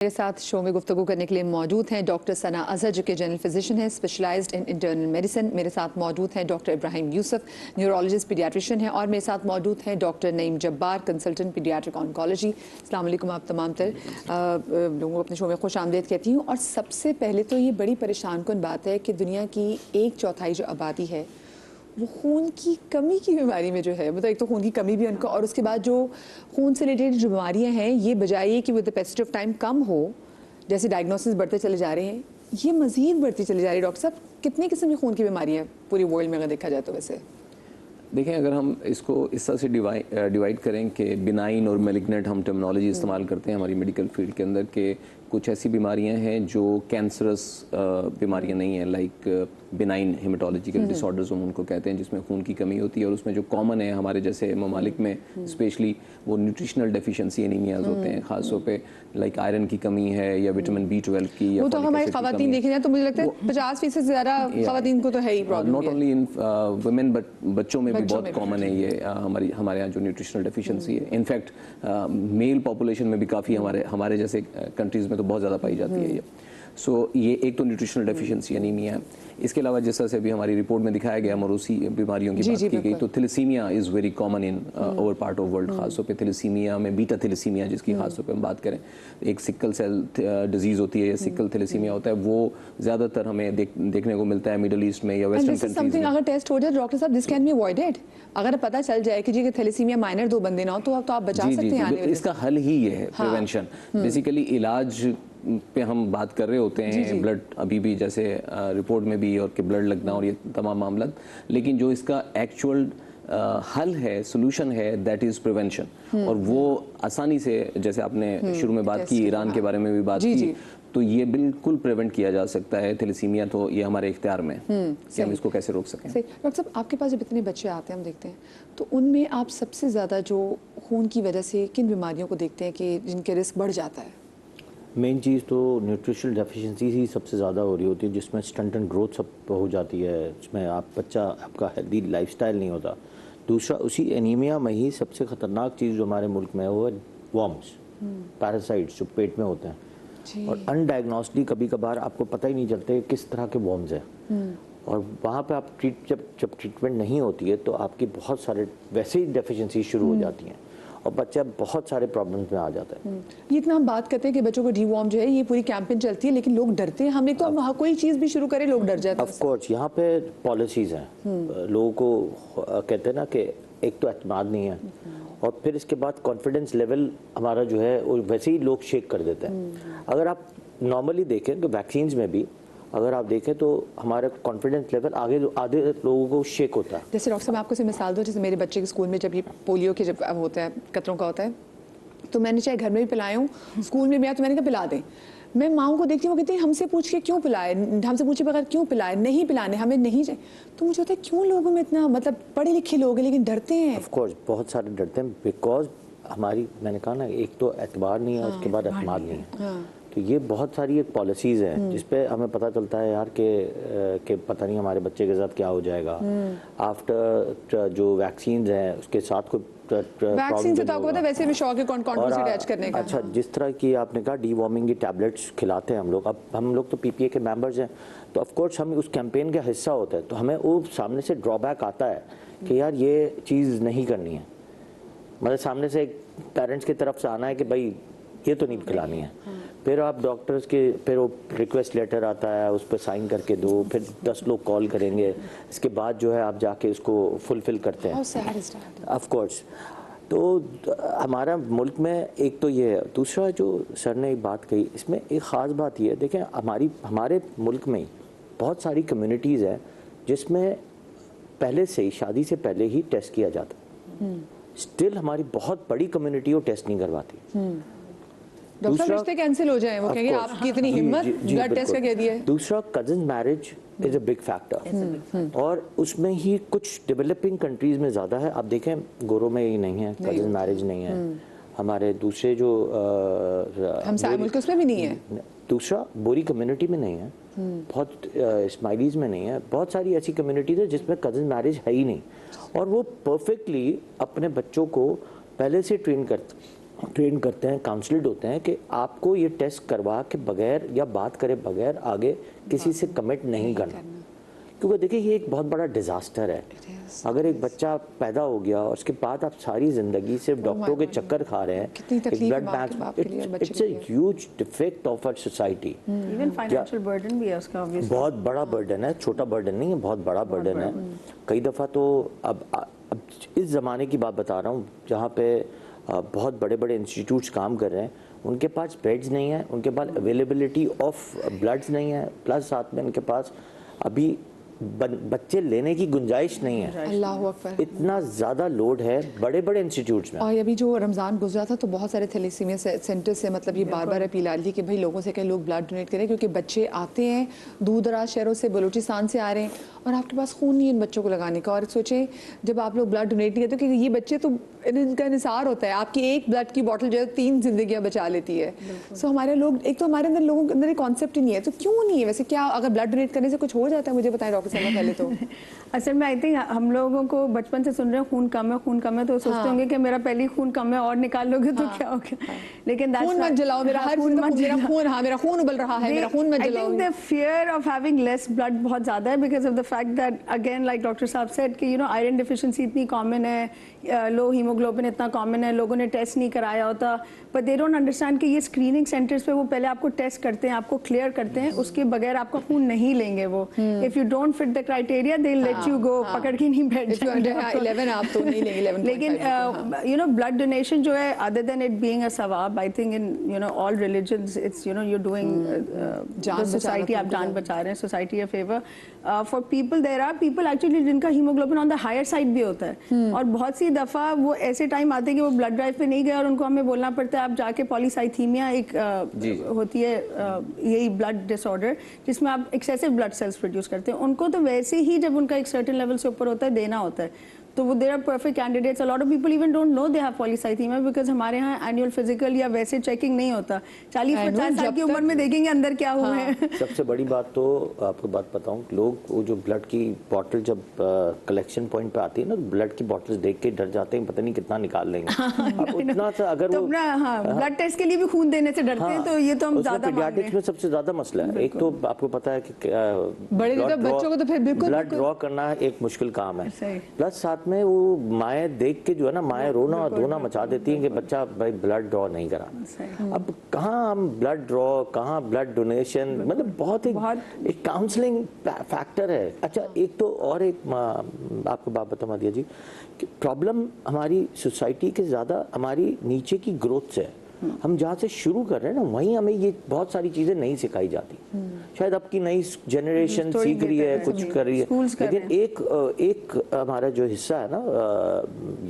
मेरे साथ शो में गुफ्तगू करने के लिए मौजूद हैं डॉक्टर सना अजहर, जो कि जनरल फिजिशियन है, स्पेशलाइज्ड इन इंटरनल मेडिसिन। मेरे साथ मौजूद हैं doctor Ibrahim Yusuf, neurologist paediatrician है, और मेरे साथ मौजूद हैं doctor Naeem Jabbar, consultant paediatric oncology. अस्सलाम वालेकुम। आप तमाम लोगों को अपने शो में खुश आमदीद कहती हूँ। और सबसे पहले तो ये बड़ी परेशान कुन बात है कि दुनिया की 1/4 जो आबादी है वो खून की कमी की बीमारी में जो है, मतलब एक तो खून की कमी भी उनको, और उसके बाद जो खून से रिलेटेड जो बीमारियां हैं, ये बजाय कि with the passage of time कम हो, जैसे डायग्नोसिस बढ़ते चले जा रहे हैं, ये मज़ीद बढ़ती चली जा रही है। डॉक्टर साहब, कितनी किस्म की खून की बीमारियां पूरी वर्ल्ड में अगर देखा जाए तो? वैसे देखें, अगर हम इसको इस तरह से डिवाइड करें कि बिनाइन और मेलिग्नेंट हम टर्मिनोलॉजी इस्तेमाल करते हैं हमारी मेडिकल फील्ड के अंदर, कि कुछ ऐसी बीमारियां हैं जो कैंसरस बीमारियां नहीं हैं, लाइक बिनाइन हेमाटोलॉजिकल डिसऑर्डर्स हम उनको कहते हैं, जिसमें खून की कमी होती है। और उसमें जो कॉमन है हमारे जैसे ममालिक में स्पेशली, वो न्यूट्रिशनल डेफिशिएंसी एनीमियाज होते हैं, खासतौर पे लाइक आयरन की कमी है या विटामिन B12 की, या वो तो हमारी खवातीन देखे जाए तो मुझे लगता है 50% से ज़्यादा खवातीन को तो है ही problem. Not only in women but बच्चों में भी बहुत कॉमन है ये, हमारे यहाँ जो न्यूट्रिशनल डेफिशिएंसी है। इनफैक्ट मेल पॉपुलेशन में भी काफ़ी हमारे जैसे कंट्रीज़ में तो बहुत ज़्यादा पाई जाती है ये। सो ये एक तो न्यूट्रिशनल डेफिशिएंसी एनीमिया है। इसके अलावा जिस तरह से भी हमारी रिपोर्ट में दिखाया गया, मरूसी बीमारियों की बात की गई, तो thalassemia is very common in our part of world. खासतौर पे थैलेसीमिया में बीटा थैलेसीमिया, जिसकी खासतौर पे हम बात करें, एक सिकल सेल डिजीज़ होती है या सिकल थैलेसीमिया होता है, वो ज़्यादातर हमें देखने को मिलता है मिडल ईस्ट में या वेस्टर्न कंट्रीज में। अगर टेस्ट हो जाए डॉक्टर साहब, दिस कैन बी अवॉइडेड। अगर पता चल जाए कि जी कि थैलेसीमिया माइनर 2 बंदे ना हो, तो आप बचा सकते हैं। इसका हल ही ये है, प्रिवेंशन। बेसिकली इलाज पे हम बात कर रहे होते हैं, ब्लड अभी भी जैसे रिपोर्ट में भी, और कि ब्लड लगना और ये तमाम मामला, लेकिन जो इसका एक्चुअल हल है, सोल्यूशन है, दैट इज प्रिवेंशन। और वो आसानी से, जैसे आपने शुरू में बात की, ईरान के बारे में भी बात की, तो ये बिल्कुल प्रिवेंट किया जा सकता है। थैलेसीमिया तो ये हमारे इख्तियार में कि हम इसको कैसे रोक सकें। डॉक्टर साहब, आपके पास जब इतने बच्चे आते हैं, हम देखते हैं, तो उनमें आप सबसे ज़्यादा जो खून की वजह से किन बीमारियों को देखते हैं कि जिनके रिस्क बढ़ जाता है? मेन चीज़ तो न्यूट्रिशनल डेफिशिएंसी ही सबसे ज़्यादा हो रही होती है, जिसमें स्टंट एंड ग्रोथ सब हो जाती है, जिसमें आपका हेल्दी लाइफस्टाइल नहीं होता। दूसरा, उसी एनीमिया में ही सबसे ख़तरनाक चीज़ जो हमारे मुल्क में है वो है वर्म्स, पैरासाइट्स जो पेट में होते हैं, और अनडायग्नोस्डली कभी कभार आपको पता ही नहीं चलते किस तरह के वर्म्स हैं। और वहाँ पे आप जब ट्रीटमेंट नहीं होती है तो आपकी बहुत सारे वैसे ही डेफिशिएंसी शुरू हो जाती हैं, और बच्चा बहुत सारे प्रॉब्लम्स में आ जाता है। ये इतना हम बात करते हैं कि बच्चों को डीवॉर्म जो है, ये पूरी कैंपेन चलती है, लेकिन लोग डरते हैं। हमें तो कोई चीज़ भी शुरू करे लोग डर जाते हैं। ऑफ कोर्स यहाँ पे पॉलिसीज़ हैं, लोगों को कहते हैं ना कि एक तो एतमाद नहीं है, और फिर इसके बाद कॉन्फिडेंस लेवल हमारा जो है वो वैसे ही लोग शेक कर देते हैं। अगर आप नॉर्मली देखें तो वैक्सीन्स में भी अगर आप देखें तो हमारा कॉन्फिडेंस लेवल आधे लोगों को शेक होता है। जैसे डॉक्टर साहब, मैं आपको से मिसाल दूँ, जैसे मेरे बच्चे के स्कूल में जब ये पोलियो के जब होता है, कतरों का होता है, तो मैंने चाहे घर में भी पिलाया हूँ, स्कूल में भी आया तो मैंने कहा पिला दें। मैं माओं को देखती हूँ, वो कहती है हमसे पूछ के क्यों पिलाए, हमसे पूछे बगैर क्यों पिलाए, नहीं पिलाने, हमें नहीं चाहिए। तो मुझे होता है क्यों लोगों में इतना, मतलब पढ़े लिखे लोग हैं लेकिन डरते हैं। ऑफ कोर्स बहुत सारे डरते हैं, बिकॉज हमारी, मैंने कहा ना, एक तो एतबार नहीं है, उसके बाद एतमाद नहीं है। तो ये बहुत सारी एक पॉलिसीज़ हैं जिस पे हमें पता चलता है यार कि पता नहीं हमारे बच्चे के साथ क्या हो जाएगा आफ्टर जो वैक्सीन हैं उसके साथ कोई वैक्सीन से तो आपको पता है, वैसे भी शौक है कौन से अटैच करने का। अच्छा, जिस तरह की आपने कहा डीवॉर्मिंग की टैबलेट्स खिलाते हैं हम लोग, अब हम लोग तो PPA के मेंबर्स हैं, तो ऑफ कोर्स हम उस कैंपेन का हिस्सा होते हैं, तो हमें वो सामने से ड्रॉबैक आता है कि यार ये चीज़ नहीं करनी है। मतलब सामने से एक पेरेंट्स की तरफ से आना है कि भाई ये तो नहीं खिलानी है, फिर आप डॉक्टर्स के, फिर वो रिक्वेस्ट लेटर आता है, उस पर साइन करके दो, फिर 10 लोग कॉल करेंगे, इसके बाद जो है आप जाके उसको फुलफिल करते हैं। ऑफ कोर्स, तो हमारा मुल्क में एक तो ये है। दूसरा जो सर ने एक बात कही, इसमें एक ख़ास बात ये है, देखें हमारे मुल्क में बहुत सारी कम्युनिटीज़ हैं जिसमें पहले से ही, शादी से पहले ही टेस्ट किया जाता है। स्टिल हमारी बहुत बड़ी कम्युनिटी वो टेस्ट नहीं करवाती। डॉक्टर रिश्ते कैंसिल हो जाएं, वो कहेंगे आपकी इतनी हिम्मत, ब्लड टेस्ट का कह दिया है। दूसरा, cousin marriage is a big factor, और उसमें ही कुछ डेवलपिंग कंट्रीज में ज़्यादा है। आप देखें गोरों में ही नहीं है, कजिन मैरिज नहीं है, हमारे दूसरे जो हमसाय मुल्क उसमें भी नहीं है। दूसरा, बोरी कम्युनिटी में नहीं है, बहुत स्माइलीज में नहीं है, बहुत सारी ऐसी कम्युनिटीज है जिसमें कजिन मैरिज है ही नहीं, और वो परफेक्टली अपने बच्चों को पहले से ट्रेन करते ट्रेन करते हैं, काउंसल्ड होते हैं कि आपको ये टेस्ट करवा के बगैर या बात करे बगैर आगे किसी से कमिट नहीं करना, क्योंकि देखिए ये एक बहुत बड़ा डिज़ास्टर है। अगर एक बच्चा पैदा हो गया और उसके बाद आप सारी ज़िंदगी सिर्फ डॉक्टरों के चक्कर खा रहे हैं, एक blood bank, it's a huge defect of our society. Even financial burden भी है उसका, ऑब्वियसली बहुत बड़ा बर्डन है, छोटा बर्डन नहीं है, बहुत बड़ा बर्डन है। कई दफ़ा तो अब इस ज़माने की बात बता रहा हूँ जहाँ पे बहुत बड़े बड़े इंस्टीट्यूट्स काम कर रहे हैं, उनके पास बेड्स नहीं है, उनके पास अवेलेबिलिटी ऑफ ब्लड्स नहीं है, प्लस साथ में उनके पास अभी बच्चे लेने की गुंजाइश नहीं है। अल्लाह अकबर, इतना ज़्यादा लोड है बड़े बड़े इंस्टीट्यूट्स में। और अभी जो रमज़ान गुजरा था तो बहुत सारे थैलेसीमिया सेंटर से मतलब ये बार बार अपील आ रही थी कि भाई लोगों से कहें लोग ब्लड डोनेट करें, क्योंकि बच्चे आते हैं दूर दराज शहरों से, बलूचिस्तान से आ रहे हैं और आपके पास खून नहीं है इन बच्चों को लगाने का। और सोचें जब आप लोग ब्लड डोनेट नहीं करते, क्योंकि ये बच्चे तो इनका निसार होता है, आपकी एक ब्लड की बॉटल जो है 3 जिंदगियां बचा लेती है। सो हमारे लोग, एक तो हमारे अंदर लोगों के अंदर एक कॉन्सेप्ट ही नहीं है, तो क्यों नहीं है वैसे? क्या अगर ब्लड डोनेट करने से कुछ हो जाता है? मुझे बताएं डॉक्टर साहब पहले तो। असल में आई थिंक हम लोगों को बचपन से सुन रहे हैं खून कम है तो सोचते होंगे कि मेरा पहले ही खून कम है और निकाल लोगे तो क्या हो गया। लेकिन खून मत जलाओ, मेरा हर खून मत, मेरा खून, हाँ मेरा खून उबल रहा है, मेरा खून मत जलाओ। I think the fear of having less blood बहुत ज़्यादा है because of the fact that again like doctor साहब सेड कि आयरन डिफिशिएंसी इतनी कॉमन है, लो हीमोग्लोबिन इतना कॉमन है, लोगों ने टेस्ट नहीं कराया होता, बट दे डोंट अंडरस्टैंड कि ये स्क्रीनिंग सेंटर्स पे वो पहले आपको टेस्ट करते हैं, आपको क्लियर करते हैं, उसके बगैर आपका खून नहीं लेंगे वो। If you don't fit the criteria they let you go, पकड़ के नहीं बैठ जाएंगे। 11 आप तो नहीं लेंगे 11। लेकिन ब्लड डोनेशन जो है, other than it being a सवाब, I think in all religions it's you doing society, आप जान बचा रहे हैं, society a favour for people. There are people actually जिनका haemoglobin on the higher side भी होता है, और बहुत सी दफ़ा वो ऐसे टाइम आते हैं कि वो ब्लड ड्राइव पे नहीं गए और उनको हमें बोलना पड़ता है आप जाके पॉलीसाइथीमिया एक होती है यही ब्लड डिसऑर्डर जिसमें आप एक्सेसिव ब्लड सेल्स प्रोड्यूस करते हैं, उनको तो वैसे ही जब उनका एक सर्टेन लेवल से ऊपर होता है देना होता है, तो वो there are perfect candidates. A lot of people even don't know they have polycythemia because हमारे यहाँ एनुअल फिजिकल या वैसे चेकिंग नहीं होता। 40-50 साल की उम्र में देखेंगे अंदर क्या हुआ है। सबसे बड़ी बात तो आपको बात बताऊं, लोग वो जो ब्लड की बोतल जब कलेक्शन पॉइंट पे आती है ना, ब्लड की बोतल्स देख के डर जाते हैं, पता नहीं कितना निकाल लेंगे। उतना सा अगर वो ब्लड टेस्ट के लिए भी खून देने से डरते हैं, तो ये तो हम ज्यादा पीडियाट्रिक्स में सबसे ज्यादा मसला है। एक तो आपको पता है कि बड़े बच्चों को तो फिर बिल्कुल ब्लड ड्रॉ करना एक मुश्किल काम है, प्लस साथ में वो माए देख के जो है ना, माए रोना और धोना मचा देती है कि बच्चा भाई ब्लड ड्रॉ नहीं करा। अब कहाँ हम ब्लड ड्रॉ, कहाँ ब्लड डोनेशन, मतलब बहुत एक काउंसलिंग फैक्टर है। अच्छा, एक तो और एक आपको बात बता दिया जी कि प्रॉब्लम हमारी सोसाइटी के ज़्यादा हमारी नीचे की ग्रोथ से है। हम जहाँ से शुरू कर रहे हैं ना, वहीं हमें ये बहुत सारी चीज़ें नहीं सिखाई जाती। शायद अब की नई जनरेशन सीख रही है, कुछ कर रही है, लेकिन एक हमारा जो हिस्सा है ना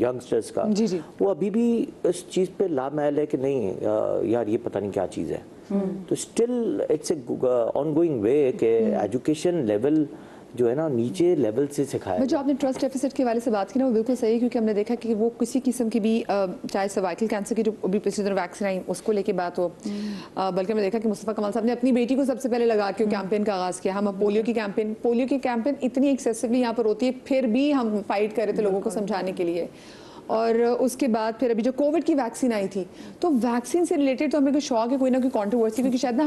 यंगस्टर्स का, वो अभी भी इस चीज़ पे लामैल है कि नहीं यार ये पता नहीं क्या चीज़ है। तो स्टिल इट्स ए ऑनगोइंग वे के एजुकेशन लेवल जो है ना नीचे लेवल से सिखाया। जो आपने ट्रस्ट डेफिसिट के वाले से बात की ना, वो बिल्कुल सही है, क्योंकि हमने देखा कि वो किसी किस्म की भी चाहे सर्वाइकल कैंसर की जो अभी पिछले दिनों वैक्सीन आई उसको लेके बात हो, बल्कि हमने देखा कि मुस्तफ़ा कमाल साहब ने अपनी बेटी को सबसे पहले लगा के कैंपेन का आगाज़ किया। हम पोलियो की कैंपेन इतनी एक्सेसिवली यहाँ पर होती है, फिर भी हम फाइट कर रहे थे लोगों को समझाने के लिए। और उसके बाद फिर अभी जो कोविड की वैक्सीन आई थी, तो वैक्सीन से रिलेटेड तो हमें कोई शौक है, कोई ना कोई कॉन्ट्रोवर्सी, क्योंकि शायद ना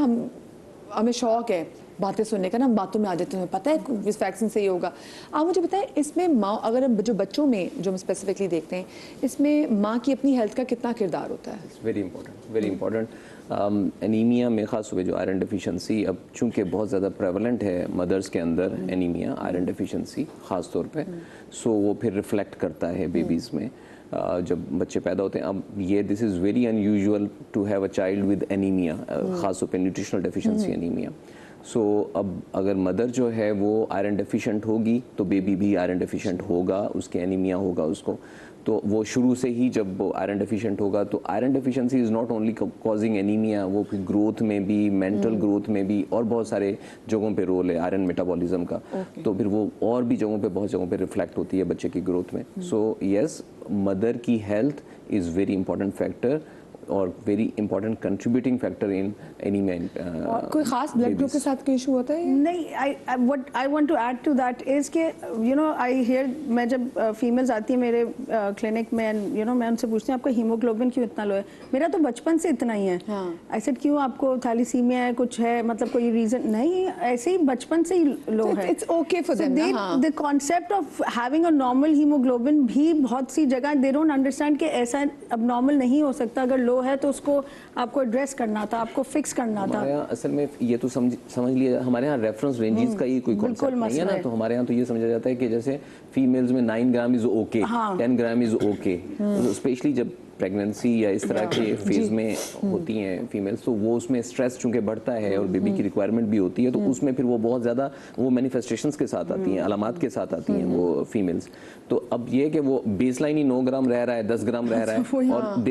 हमें शौक है बातें सुनने का ना, हम बातों में आ जाते हैं, पता है इस वैक्सीन से ही होगा। आप मुझे बताएं, इसमें माँ, अगर हम जो बच्चों में जो हम स्पेसिफिकली देखते हैं, इसमें माँ की अपनी हेल्थ का कितना किरदार होता है? Very important. एनीमिया में ख़ास हुए जो आयरन डिफिशिएंसी, अब चूंकि बहुत ज़्यादा प्रेवलेंट है मदर्स के अंदर एनीमिया, आयरन डिफिशिएंसी ख़ास तौर पे, सो वो फिर रिफ्लेक्ट करता है बेबीज़ में जब बच्चे पैदा होते हैं। अब ये this is very unusual to have a child with anaemia, ख़ास तौर पे न्यूट्रिशनल डेफिशिएंसी एनीमिया। सो अब अगर मदर जो है वो आयरन डेफिशिएंट होगी तो बेबी भी आयरन डेफिशिएंट होगा, उसके एनीमिया होगा उसको। तो वो शुरू से ही जब वो आयरन डेफिशिएंट होगा, तो iron deficiency is not only causing anaemia, वो फिर ग्रोथ में भी, मेंटल ग्रोथ में भी, और बहुत सारे जगहों पे रोल है आयरन मेटाबॉलिज्म का। तो फिर वो और भी जगहों पे, बहुत जगहों पे रिफ्लेक्ट होती है बच्चे की ग्रोथ में। सो यस, मदर की health is very important factor और very important contributing factor in anaemia. और कोई खास ब्लड ग्रुप के साथ कोई इशू होता है? नहीं, what I want to add to that is कि you know I hear, मैं जब फीमेल्स आती है मेरे क्लिनिक में and you know मैं उनसे पूछती हूँ आपका हीमोग्लोबिन क्यों इतना लो है? मेरा तो बचपन से इतना ही है। I said क्यों आपको थैलीसीमिया है, कुछ है, मतलब कोई रीजन नहीं, ऐसे ही बचपन से ही लो है। It's okay for them ना। The concept of having a normal hemoglobin भी बहुत सी जगह they don't understand कि ऐसा abnormal नहीं हो सकता, अगर लो है तो उसको आपको एड्रेस करना था, आपको फिक्स करना था। हमारे यहाँ असल में ये तो समझ लिया, हमारे यहाँ रेफरेंस रेंजेस का ही कोई कॉन्सेप्ट नहीं है ना, तो हमारे यहाँ तो ये समझा जाता है कि जैसे फीमेल्स में 9 gram is okay, 10 gram is okay, specially जब प्रेगनेंसी या इस तरह के फेज में होती हैं फीमेल्स, तो वो उसमें स्ट्रेस चूंकि बढ़ता है और बेबी की रिक्वायरमेंट भी होती है, तो उसमें फिर वो बहुत ज़्यादा वो मैनिफेस्टेशंस के साथ आती हैं, अलामात के साथ आती हैं वो फीमेल्स। तो अब ये कि वो बेसलाइन ही 9 ग्राम रह रहा है, 10 ग्राम रह रहा है और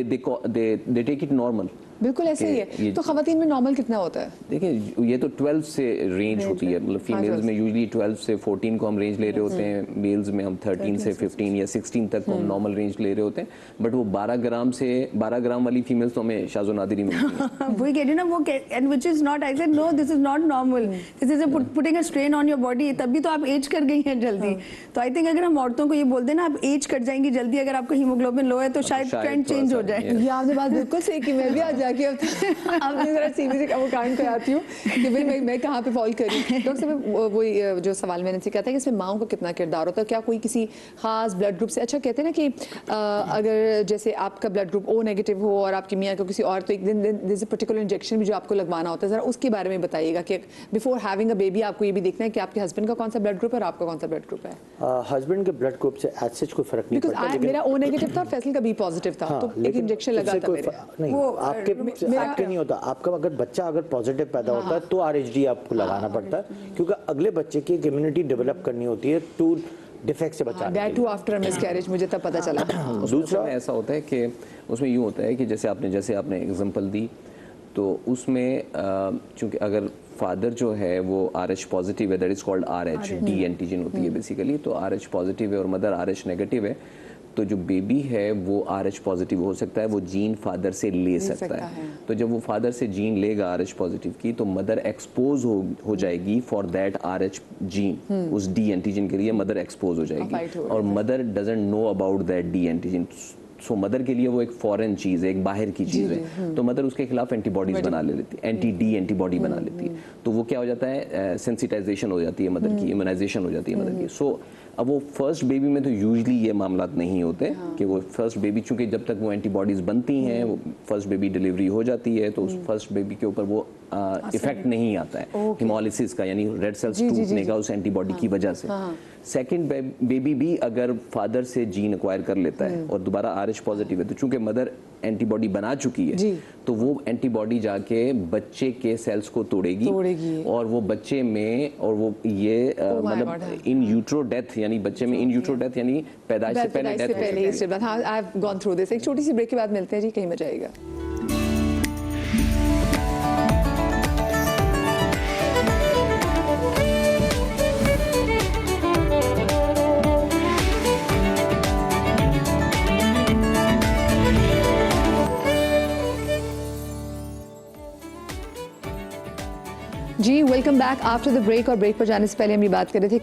दे टेक इट नॉर्मल। बिल्कुल ऐसे ही है। तो खवातीन में नॉर्मल कितना होता है? देखिए ये तो 12 से रेंज होती है, मतलब फीमेल्स में यूजुअली 12 से 14 को हम रेंज ले रहे होते हैं, मेल्स में हम 13 से 15 या 16 तक हम नॉर्मल रेंज ले रहे होते हैं, बट वो 12 ग्राम वाली फीमेल्स तो हमें शाज़ो नादिर ही मिलती हैं। वही कह रही ना वो, and which is not, I said no this is not normal, this is putting a strain on your body, तभी तो आप एज कर गई हैं जल्दी। तो आई थिंक अगर हम औरतों को ये बोल दें ना आप एज कर जाएंगी जल्दी अगर आपका हीमोग्लोबिन लो है, तो शायद ट्रेंड चेंज हो जाए। ये आपने बात बिल्कुल सही की, मैं भी आज जाके आपने जरा सीबीसी का वो काउंट कराती हूँ कि भाई मैं कहाँ पे फॉल करी। डॉक्टर साहब वही जो सवाल मैंने से कहता है कि इसमें माओं का कितना किरदार होता है, क्या कोई किसी खास ब्लड ग्रुप से, अच्छा कहते हैं ना कि अगर जैसे आपका ब्लड ग्रुप ओ नेगेटिव हो और आपकी मियाँ को किसी और, तो एक दिन जैसे पर्टिकुलर इंजेक्शन भी जो आपको लगवाना होता है, जरा उसके बारे में बताइएगा कि बिफोर हैविंग अ बेबी आपको ये भी देखना है कि आपके हस्बैंड का कौन सा ब्लड ग्रुप है और आपका कौन सा ब्लड ग्रुप है। हस्बैंड के ब्लड ग्रुप से एज सच कोई फर्क नहीं पड़ता, लेकिन मेरा ओ नेगेटिव था, फैसल का बी पॉजिटिव था, तो एक इंजेक्शन लगा था मेरे। नहीं आपके नहीं होता, आपका अगर बच्चा अगर पॉजिटिव पैदा होता है तो आरएचडी आपको लगाना पड़ता है, क्योंकि अगले बच्चे की एक इम्यूनिटी डेवलप करनी होती है टू डिफेक्ट से बचाने के लिए। टू आफ्टर मिसकैरेज मुझे तब पता चला। दूसरा ऐसा होता है कि उसमें यूँ होता है कि जैसे आपने एग्जांपल दी, तो उसमें चूंकि अगर फादर जो है वो RH पॉजिटिव है, that is called RH, D antigen होती है बेसिकली, तो RH पॉजिटिव है और मदर RH नेगेटिव है, तो जो बेबी है वो RH पॉजिटिव हो सकता है, वो जीन फादर से ले सकता है। तो जब वो फादर से जीन लेगा RH पॉजिटिव की, तो मदर एक्सपोज हो जाएगी फॉर दैट RH जीन, उस डी एंटीजन के लिए मदर एक्सपोज हो जाएगी, और mother doesn't know about that D antigen. So mother के लिए वो एक फॉरेन चीज़ है, एक बाहर की चीज़ है, तो मदर उसके खिलाफ एंटीबॉडीज बना लेती है, एंटी-डी एंटीबॉडी बना लेती है, तो वो क्या हो जाता है, सेंसिटाइजेशन हो जाती है मदर की, इम्यूनाइजेशन हो जाती है मदर की। सो अब वो फर्स्ट बेबी में तो यूजुअली ये मामला नहीं होते कि वो फर्स्ट बेबी, चूंकि जब तक वो एंटीबॉडीज बनती हैं, वो फर्स्ट बेबी डिलीवरी हो जाती है, तो उस फर्स्ट बेबी के ऊपर वो इफेक्ट नहीं आता है हिमोलिसिस का, यानी रेड सेल्स टूटने का उस एंटीबॉडी की वजह से। सेकंड बेबी भी अगर फादर से जीन एक्वायर कर लेता है और दोबारा RH पॉजिटिव है, तो चूंकि मदर एंटीबॉडी बना चुकी है, तो वो एंटीबॉडी जाके बच्चे के सेल्स को तोड़ेगी और वो बच्चे में, और वो ये मतलब इन यूट्रो डेथ, यानी बच्चे में इन यूट्रो डेथ यानी पैदाइश से पहले डेथ। हाँ, I have gone through this. एक छोटी सी ब्रेक के बाद मिलते हैं जी, कहीं मजा आएगा। जी welcome back after the break. और ब्रेक पर जाने से पहले हम ये बात कर रहे थे